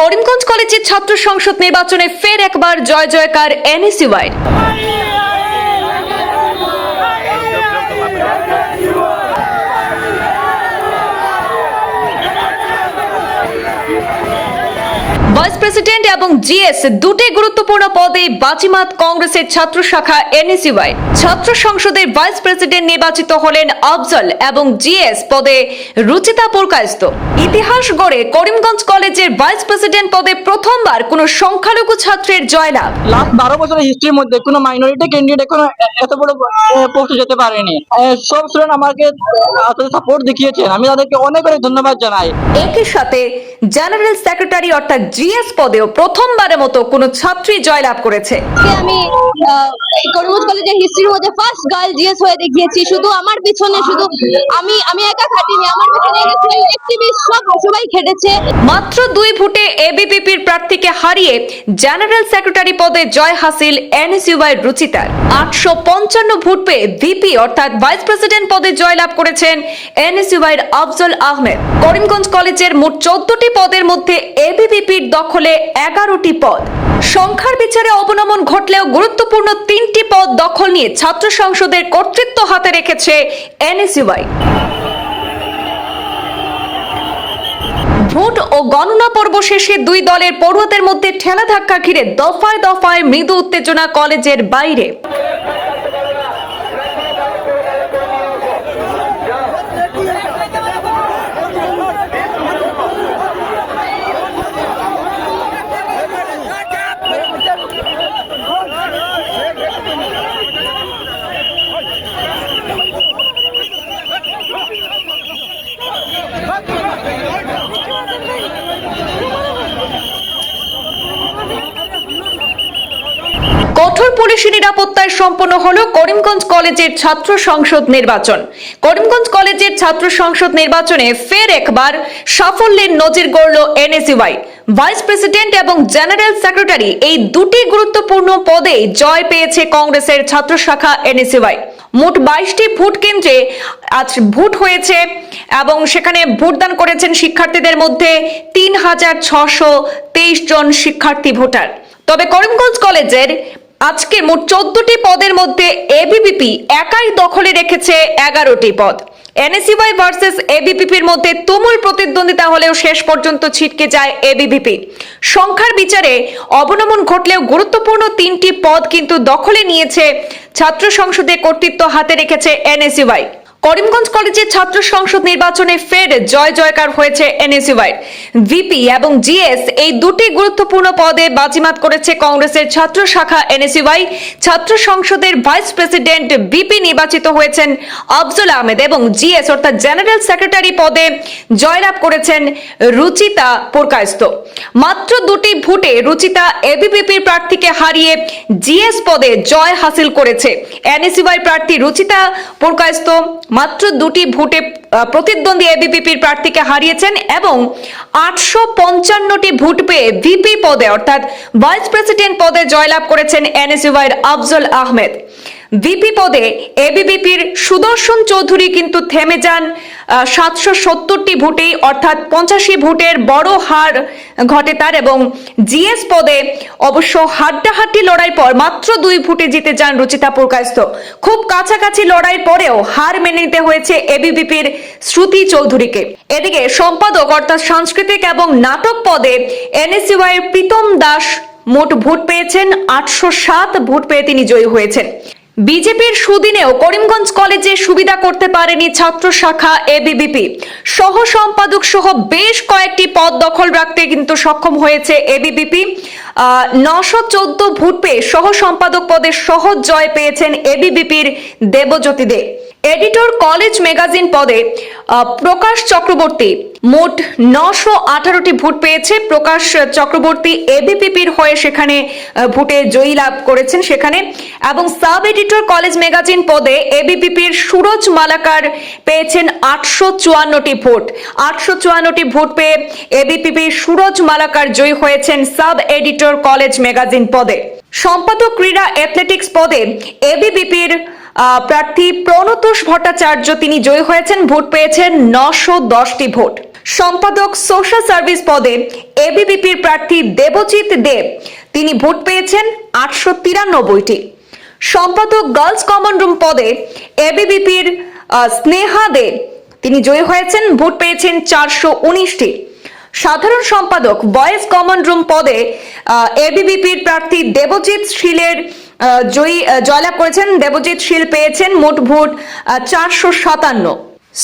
করিমগঞ্জ কলেজের ছাত্র সংসদ নির্বাচনে ফের একবার জয় জয়কার এনএসইউআই। ভাইস প্রেসিডেন্ট এবং জিএস দুটি গুরুত্বপূর্ণ পদে বাজিমাত কংগ্রেসের ছাত্র শাখা এনএসইউআই। ছাত্র সংসদের ভাইস প্রেসিডেন্ট নির্বাচিত হলেন আফজল এবং জিএস পদে রুচিতা পুরকায়স্থ। ইতিহাস গড়ে করিমগঞ্জ কলেজের ভাইস প্রেসিডেন্ট পদে প্রথমবার কোন সংখ্যালঘু ছাত্রের জয়লাভ। লাস্ট 12 বছরের হিস্ট্রির মধ্যে কোনো মাইনরিটি ক্যান্ডিডেট এখনো এত বড় পোস্টে যেতে পারেনি। সব স্টুডেন্ট আমাকে সাপোর্ট দেখিয়েছেন, আমি তাদেরকে অনেক অনেক ধন্যবাদ জানাই। একই সাথে জেনারেল সেক্রেটারি অর্থাৎ জিএস পদেও প্রথমবারের মতো কোন ছাত্রী জয়লাভ করেছে। আমি করিমগঞ্জ কলেজের হিস্ট্রির মধ্যে ফার্স্ট গার্ল জিএস হয়ে দেখিয়েছি। শুধু আমার পিছনে শুধু আমি একা খাটিনি, আমার পিছনে অ্যাক্টিভিস্ট সবাই খেটেছে। মাত্র 2 ভোটে এবিভিপির প্রার্থীকে হারিয়ে জেনারেল সেক্রেটারি পদে জয় হাসিল এনএসইউআই রুচিতার। 855 ভোট পেয়ে ভিপি অর্থাৎ ভাইস প্রেসিডেন্ট পদে জয়লাভ করেছেন এনএসইউআই আফজল আহমেদ। করিমগঞ্জ কলেজের মোট 14টি পদের মধ্যে এবিভিপির দখলে 11টি পদ। সংখ্যার বিচারে অবনমন ঘটলেও গুরুত্বপূর্ণ 3টি পদ দখল নিয়ে ছাত্র সংসদের কর্তৃত্ব হাতে রেখেছে এনএসইউআই। ভোট ও গণনা পর্ব শেষে দুই দলের পড়ুয়াদের মধ্যে ঠেলা ধাক্কা ঘিরে দফায় দফায় মৃদু উত্তেজনা কলেজের বাইরে। কঠোর পুলিশি নিরাপত্তায় সম্পন্ন হলো করিমগঞ্জ কলেজের ছাত্র সংসদ নির্বাচন। করিমগঞ্জ কলেজের ছাত্র সংসদ নির্বাচনে ফের একবার সাফল্যের নজির গড়ল এনএসইউআই। ভাইস প্রেসিডেন্ট এবং জেনারেল সেক্রেটারি এই দুটি গুরুত্বপূর্ণ পদে জয় পেয়েছে কংগ্রেসের ছাত্র শাখা এনএসইউআই। মোট 22টি ভোট কেন্দ্রে আজ ভোট হয়েছে এবং সেখানে ভোটদান করেছেন শিক্ষার্থীদের মধ্যে 3623 জন শিক্ষার্থী ভোটার। তবে করিমগঞ্জ কলেজের আজকে মোট 14টি পদের মধ্যে এবিভিপি একাই দখলে রেখেছে 11টি পদ। এনএসইউআই ভার্সেস এবিভিপির মধ্যে তুমুল প্রতিদ্বন্দ্বিতা হলেও শেষ পর্যন্ত ছিটকে যায় এবিভিপি। সংখ্যার বিচারে অবনমন ঘটলেও গুরুত্বপূর্ণ 3টি পদ কিন্তু দখলে নিয়েছে ছাত্র সংসদে কর্তৃত্ব হাতে রেখেছে এনএসইউআই। করিমগঞ্জ কলেজের ছাত্র সংসদ নির্বাচনে ফের জয় জয়কার হয়েছে এনএসইউআই। ভিপি এবং জিএস এই দুটি গুরুত্বপূর্ণ পদে বাজিমাত করেছে কংগ্রেসের ছাত্র শাখা এনএসইউআই। ছাত্র সংসদের ভাইস প্রেসিডেন্ট ভিপি নির্বাচিত হয়েছেন আফজল আহমেদ এবং জিএস অর্থাৎ জেনারেল সেক্রেটারি পদে জয়লাভ করেছেন রুচিতা পুরকায়স্থ। মাত্র 2টি ভোটে রুচিতা এবিভিপির প্রার্থীকে হারিয়ে জিএস পদে জয় হাসিল করেছে। এনএসইউআই প্রার্থী রুচিতা পুরকায়স্থ মাত্র 2টি ভোটে প্রতিদ্বন্দ্বী এবিভিপির প্রার্থীকে হারিয়েছেন এবং 855টি ভোট পেয়ে ভিপি পদে অর্থাৎ ভাইস প্রেসিডেন্ট পদে জয়লাভ করেছেন এনএসইউআই আফজল আহমেদ। ভিপি পদে এবিভিপির সুদর্শন চৌধুরী কিন্তু থেমে যান 770টি ভোটেই অর্থাৎ 85 ভোটের বড় হার ঘটে তার এবং জিএস পদে অবশ্য হাড্ডাহাড্ডি লড়াই পর মাত্র 2 ভোটে জিতে যান রুচিতা পুরকায়স্থ। খুব কাছাকাছি লড়াই পরেও হার মেনে নিতে হয়েছে এবিভিপির শ্রুতি চৌধুরীকে। এদিকে সম্পাদক অর্থাৎ সাংস্কৃতিক এবং নাটক পদে এনএসইউআই প্রীতম দাস মোট ভোট পেয়েছেন 807 ভোট পেয়ে তিনি জয়ী হয়েছেন। বিজেপির সুদিনেও করিমগঞ্জ কলেজে সুবিধা করতে পারেনি ছাত্র শাখা এবিভিপি। সহ সম্পাদক সহ বেশ কয়েকটি পদ দখল রাখতে কিন্তু সক্ষম হয়েছে এবিভিপি। 914 ভোট পেয়ে সহ সম্পাদক পদে সহজ জয় পেয়েছেন এবিভিপির দেবজ্যোতি দে। এডিটর কলেজ ম্যাগাজিন পদে প্রকাশ চক্রবর্তী মোট 918টি ভোট পেয়েছে। প্রকাশ চক্রবর্তী এবিভিপির হয়ে সেখানে ভোটে জয়ী লাভ করেছেন সেখানে এবং সাব এডিটর কলেজ ম্যাগাজিন পদে এবিভিপির সুরজ মালাকার পেয়েছেন 854টি ভোট। 854টি ভোট পেয়ে এবিভিপির সুরজ মালাকার জয়ী হয়েছেন সাব এডিটর কলেজ ম্যাগাজিন পদে। সম্পাদক ক্রীড়া অ্যাথলেটিক্স পদে এবিভিপির প্রার্থী প্রণতোষ ভট্টাচার্য তিনি জয়ী হয়েছেন, ভোট পেয়েছেন 910টি ভোট। সম্পাদক সোশ্যাল সার্ভিস পদে এবিভিপির প্রার্থী দেবজিৎ দেব, তিনি ভোট পেয়েছেন 893টি। সম্পাদক গার্লস কমন রুম পদে এবিভিপির স্নেহা দে, তিনি জয়ী হয়েছেন, ভোট পেয়েছেন 419টি। সাধারণ সম্পাদক বয়েজ কমন রুম পদে এবিভিপির প্রার্থী দেবজিৎ শীলের জয়লাভ করেছেন। দেবজিৎ শীল পেয়েছেন মোট ভোট 457।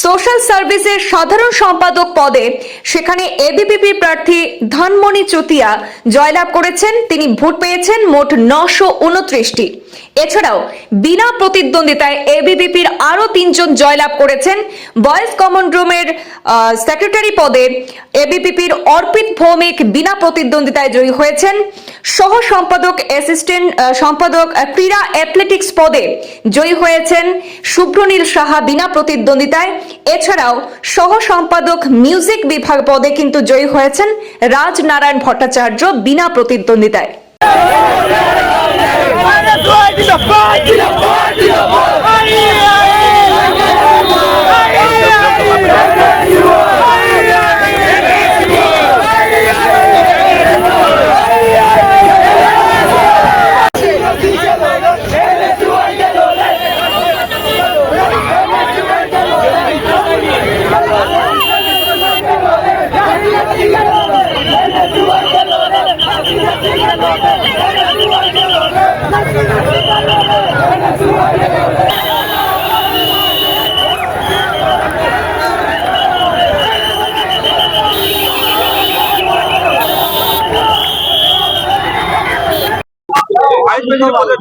সোশ্যাল সার্ভিসের সাধারণ সম্পাদক পদে সেখানে এবিভিপির প্রার্থী ধনমণি চুতিয়া জয়লাভ করেছেন, তিনি ভোট পেয়েছেন মোট 929টি। এছাড়াও বিনা প্রতিদ্বন্দ্বিতায় এবিভিপির আরো 3 জন জয়লাভ করেছেন। বয়েজ কমন রুমের সেক্রেটারি পদে এবিভিপির অর্পিত ভৌমিক বিনা প্রতিদ্বন্দ্বিতায় জয়ী হয়েছেন। সহ সম্পাদক অ্যাসিস্ট্যান্ট সম্পাদক ক্রীড়া অ্যাথলেটিক্স পদে জয়ী হয়েছেন শুভ্রনীল সাহা বিনা প্রতিদ্বন্দ্বিতায়। এছাড়াও সহ সম্পাদক মিউজিক বিভাগ পদে কিন্তু জয়ী হয়েছেন রাজনারায়ণ ভট্টাচার্য বিনা প্রতিদ্বন্দ্বিতায়।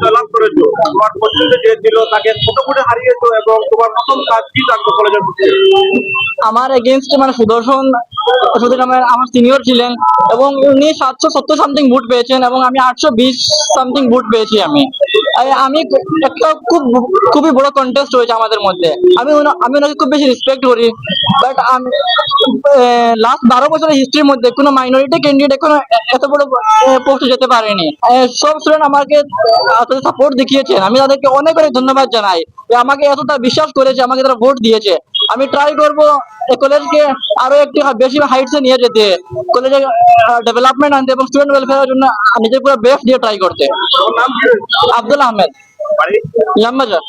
জয়লাভ করেছো, তোমার পছন্দের যে ছিল তাকে ছোট করে হারিয়েছো এবং তোমার প্রথম কাজ কি থাকতো কলেজের প্রতি? আমার এগেনস্টে মানে সুদর্শন আমার সিনিয়র ছিলেন এবং উনি 770 সামথিং ভোট পেয়েছেন এবং আমি 820 সামথিং ভোট পেয়েছি। আমি একটা খুবই বড় কন্টেস্ট হয়েছে আমাদের মধ্যে। আমি ওনাকে খুব বেশি রেসপেক্ট করি, বাট লাস্ট 12 বছরের হিস্ট্রির মধ্যে কোনো মাইনরিটি ক্যান্ডিডেট এখনো এত বড় পোস্টে যেতে পারেনি। সব স্টুডেন্ট আমাকে সাপোর্ট দেখিয়েছেন, আমি তাদেরকে অনেক অনেক ধন্যবাদ জানাই যে আমাকে এতটা বিশ্বাস করেছে, আমাকে তারা ভোট দিয়েছে। আমি ট্রাই করবো কলেজকে আরো একটু বেশি হাইটসে নিয়ে যেতে, কলেজে ডেভেলপমেন্ট আনতে এবং স্টুডেন্ট ওয়েলফেয়ারের জন্য নিজের পুরো বেস্ট দিয়ে ট্রাই করতে। তোমার নাম কি? আব্দুল আহমেদ, বাড়ি? লাম্বাজার।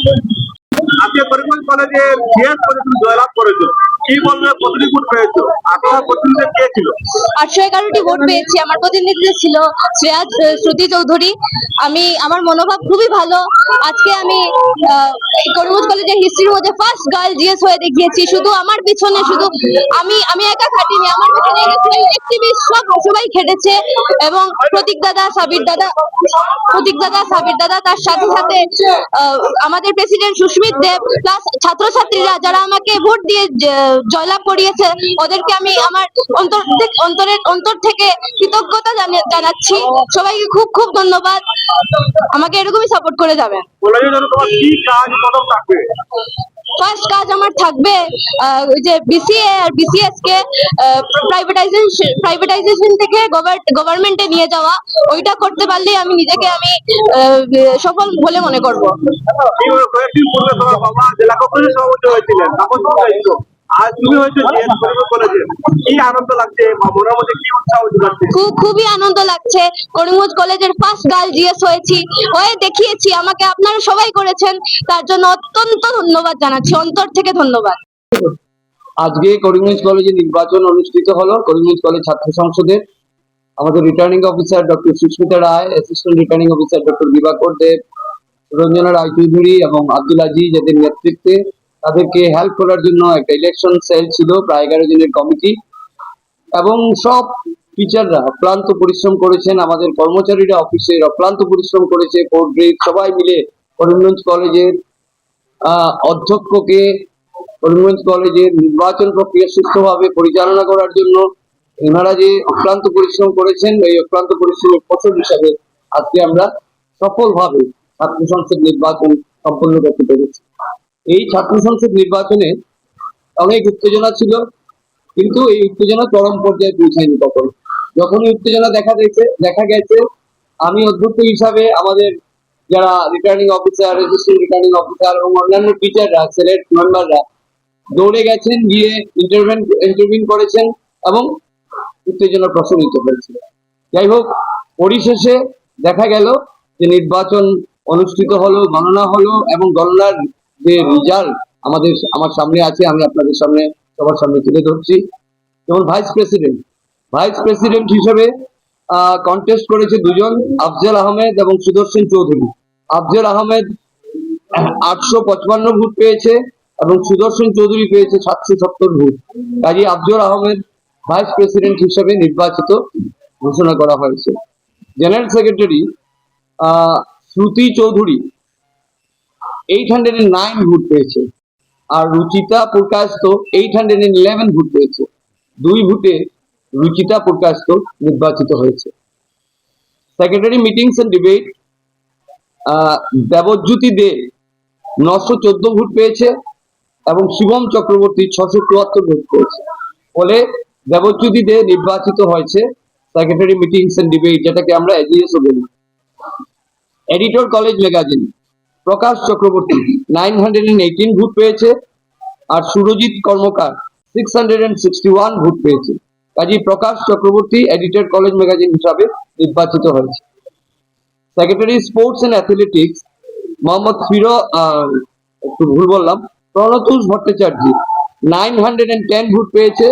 আজকে করিমগঞ্জ কলেজে জিএস পদে তুমি জয়লাভ করেছো, কি বলবে? কতটি ভোট পেয়েছো আর তোমার প্রতিনিধি কে ছিল? 811টি ভোট পেয়েছি। আমার প্রতিনিধি ছিল শ্রুতি চৌধুরী। আমার মনোভাব খুবই ভালো। আজকে আমি করিমগঞ্জ কলেজের হিস্ট্রির মধ্যে ফার্স্ট গার্ল জিএস হয়ে দেখিয়েছি। শুধু আমার পিছনে আমি একা খাটিনি, আমার পিছনে অ্যাক্টিভিস্ট সবাই খেটেছে এবং প্রতীক দাদা, সাবির দাদা, তার সাথে সাথে আমাদের প্রেসিডেন্ট সুস্মিত দেব, প্লাস ছাত্রছাত্রীরা যারা আমাকে ভোট দিয়ে জয়লাভ করিয়েছে, ওদেরকে আমি আমার অন্তর থেকে কৃতজ্ঞতা জানাচ্ছি। সবাইকে খুব খুব ধন্যবাদ, আমাকে এরকমই সাপোর্ট করে যাবেন। কলেজের জন্য তোমার কি কাজ প্রথম থাকবে? ফার্স্ট কাজ আমার থাকবে ওই যে বিসিএ আর বিসিএস কে প্রাইভেটাইজেশন থেকে গভর্নমেন্টে নিয়ে যাওয়া, ওইটা করতে পারলেই আমি নিজেকে সফল বলে মনে করব। কয়েকদিন পূর্বে তোমার বাবা জেলা কংগ্রেসের সভাপতি হয়েছিলেন, তখন কি দায়িত্ব? আজ তুমি হয়েছে জিএস করিমগঞ্জ কলেজে, কি আনন্দ লাগছে বা মনের মধ্যে কি উৎসাহ যোগাচ্ছে? খুবই আনন্দ লাগছে। করিমগঞ্জ কলেজের ফার্স্ট গার্ল জিএস হয়ে দেখিয়েছি, আমাকে আপনারা সবাই করেছেন, তার জন্য অত্যন্ত ধন্যবাদ জানাচ্ছি, অন্তর থেকে ধন্যবাদ। আজকে করিমগঞ্জ কলেজে নির্বাচন অনুষ্ঠিত হলো। করিমগঞ্জ কলেজ ছাত্র সংসদের আমাদের রিটার্নিং অফিসার ডক্টর সুস্মিতা রায়, অ্যাসিস্ট্যান্ট রিটার্নিং অফিসার ডক্টর দিবাকর দেব, রঞ্জনা রায়চৌধুরী এবং আব্দুল আজিজ, এদের নেতৃত্বে তাদেরকে হেল্প করার জন্য একটা ইলেকশন সেল ছিল, প্রায় 11 জনের কমিটি, এবং সব টিচাররা অক্লান্ত পরিশ্রম করেছেন। আমাদের কর্মচারীরা অফিসে অক্লান্ত পরিশ্রম করেছে। কোর্ট গ্রেড সবাই মিলে করিমগঞ্জ কলেজের অধ্যক্ষকে করিমগঞ্জ কলেজের নির্বাচন প্রক্রিয়া সুষ্ঠুভাবে পরিচালনা করার জন্য এনারা যে অক্লান্ত পরিশ্রম করেছেন, এই অক্লান্ত পরিশ্রমের ফসল হিসাবে আজকে আমরা সফলভাবে ছাত্র সংসদ নির্বাচন সম্পন্ন করতে পেরেছি। এই ছাত্র সংসদ নির্বাচনে অনেক উত্তেজনা ছিল, কিন্তু এই উত্তেজনা চরম পর্যায়ে পৌঁছায়নি। যখনই উত্তেজনা দেখা গেছে, আমি অধ্যক্ষ হিসাবে আমাদের যারা returning officer, assistant returning officer এবং অন্যান্য টিচাররা, সিলেট মেম্বাররা দৌড়ে গেছেন, গিয়ে ইন্টারভিউ করেছেন এবং উত্তেজনা প্রশমিত হয়েছে। যাই হোক, পরিশেষে দেখা গেল যে নির্বাচন অনুষ্ঠিত হলো, গণনা হলো এবং গণনার যে রেজাল্ট আমার সামনে আছে, আমি আপনাদের সামনে সবার সামনে তুলে ধরছি। যেমন ভাইস প্রেসিডেন্ট হিসেবে কন্টেস্ট করেছে দুজন, আফজল আহমেদ এবং সুদর্শন চৌধুরী। আফজল আহমেদ 855 ভোট পেয়েছে এবং সুদর্শন চৌধুরী পেয়েছে 770 ভোট। কাজী আফজল আহমেদ ভাইস প্রেসিডেন্ট হিসেবে নির্বাচিত ঘোষণা করা হয়েছে। জেনারেল সেক্রেটারি শ্রুতি চৌধুরী 809 ভোট পেয়েছে আর রুচিতা পুরকায়স্থ 811 ভোট পেয়েছে। 2 ভোটে রুচিতা পুরকায়স্থ নির্বাচিত হয়েছে। Secretary meetings and debate Debjyoti De 914 vote পেয়েছে এবং শিবম চক্রবর্তী 674 ভোট পেয়েছে। ফলে দেবজ্যোতি দে নির্বাচিত হয়েছে সেক্রেটারি মিটিংস এন্ড ডিবেট, যেটাকে আমরা এজিএসও বলি। Editor college magazine Prakash Chakraborty 918 vote পেয়েছে আর সুরজিৎ কর্মকার 661 ভোট পেয়েছে। Kazi Prakash Chakraborty editor college magazine হিসাবে নির্বাচিত হয়েছে। Secretary sports and athletics Mohammad Pranatosh Bhattacharya 910 vote পেয়েছে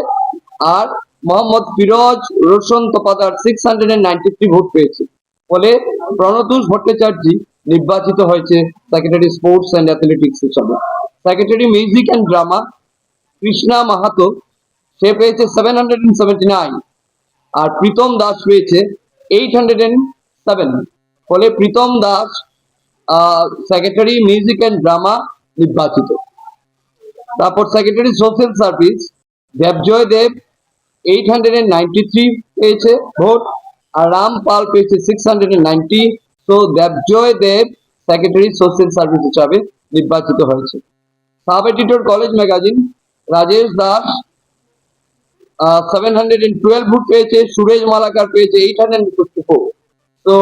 আর মোহাম্মদ ফিরোজ রোশন তপাদার 693 ভোট পেয়েছে। ফলে প্রণতোষ ভট্টাচার্য নির্বাচিত হয়েছে সেক্রেটারি স্পোর্টস এন্ড অ্যাথলেটিক্স হিসাবে। Secretary music and drama Krishna Mahato, সে পেয়েছে 779 আর প্রীতম দাস পেয়েছে 807। ফলে Pritam Das secretary music and drama নির্বাচিত। তারপর secretary social service Debjoy Deb 893 পেয়েছে ভোট আর রাম পাল পেয়েছে 690। তো Debjoy Deb secretary social service হিসাবে নির্বাচিত হয়েছে। Sub editor college magazine Rajesh Das 712 vote পেয়েছে। সুরেশ মালাকার পেয়েছে 854। তো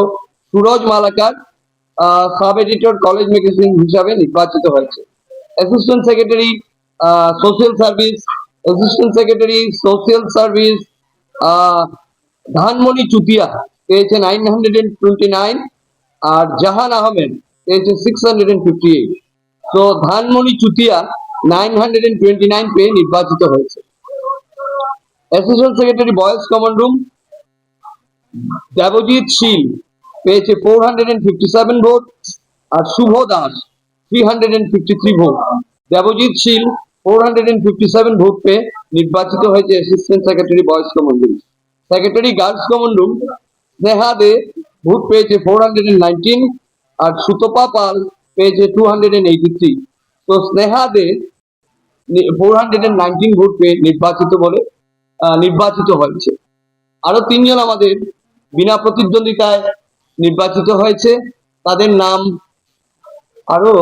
Suraj Malakar sub editor college magazine হিসাবে নির্বাচিত হয়েছে। Assistant secretary social service Dhanmoni Chutia পেয়েছে 929 আর জাহান আহমেদ পেয়েছে 658। তো ধানমণি চুতিয়া 929 পেয়ে নির্বাচিত হয়েছে। Assistant secretary boys common room Debjit Sil পেয়েছে 457 ভোট আর শুভ দাস 353 ভোট। দেবজিৎ শীল 457 ভোট পেয়ে নির্বাচিত হয়েছে assistant secretary boys common room. Secretary girls common room Sneha De vote পেয়েছে 419 আর সুতপা পাল পেয়েছে 283। তো স্নেহা দে 419 ভোট পেয়ে নির্বাচিত হয়েছে। আরো 3 জন আমাদের বিনা প্রতিদ্বন্দ্বিতায় নির্বাচিত হয়েছে, তাদের নাম আরো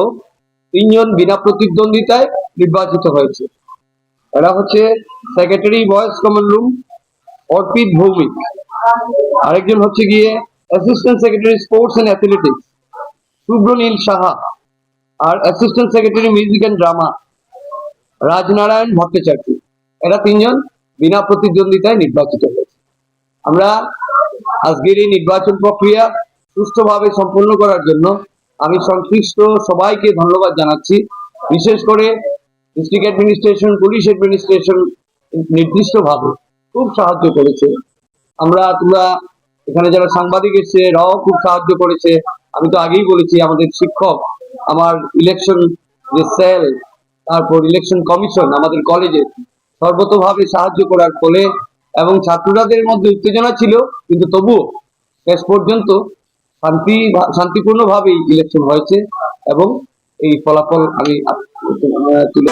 3 জন বিনা প্রতিদ্বন্দ্বিতায় নির্বাচিত হয়েছে। এরা হচ্ছে সেক্রেটারি বয়েজ কমন রুম অর্পিত ভৌমিক, আরেকজন হচ্ছে গিয়ে assistant secretary sports and athletics Shubhronil Saha আর assistant secretary music and drama Rajnarayan Bhattacharya. এরা 3 জন বিনা প্রতিদ্বন্দ্বিতায় নির্বাচিত হয়েছে। আমরা আজকের এই নির্বাচন প্রক্রিয়া সুষ্ঠুভাবে সম্পন্ন করার জন্য আমি সংশ্লিষ্ট সবাইকে ধন্যবাদ জানাচ্ছি। বিশেষ করে ডিস্ট্রিক্ট অ্যাডমিনিস্ট্রেশন, পুলিশ অ্যাডমিনিস্ট্রেশন নির্দিষ্টভাবে খুব সাহায্য করেছে। তোমরা এখানে যারা সাংবাদিক এসেছে এরাও খুব সাহায্য করেছে। আমি তো আগেই বলেছি আমাদের শিক্ষক, আমার ইলেকশন যে সেল, তারপর ইলেকশন কমিশন আমাদের কলেজে সর্বতোভাবে সাহায্য করার ফলে এবং ছাত্রদের মধ্যে উত্তেজনা ছিল কিন্তু তবুও শেষ পর্যন্ত শান্তিপূর্ণভাবেই ইলেকশন হয়েছে এবং এই ফলাফল আমি তুলে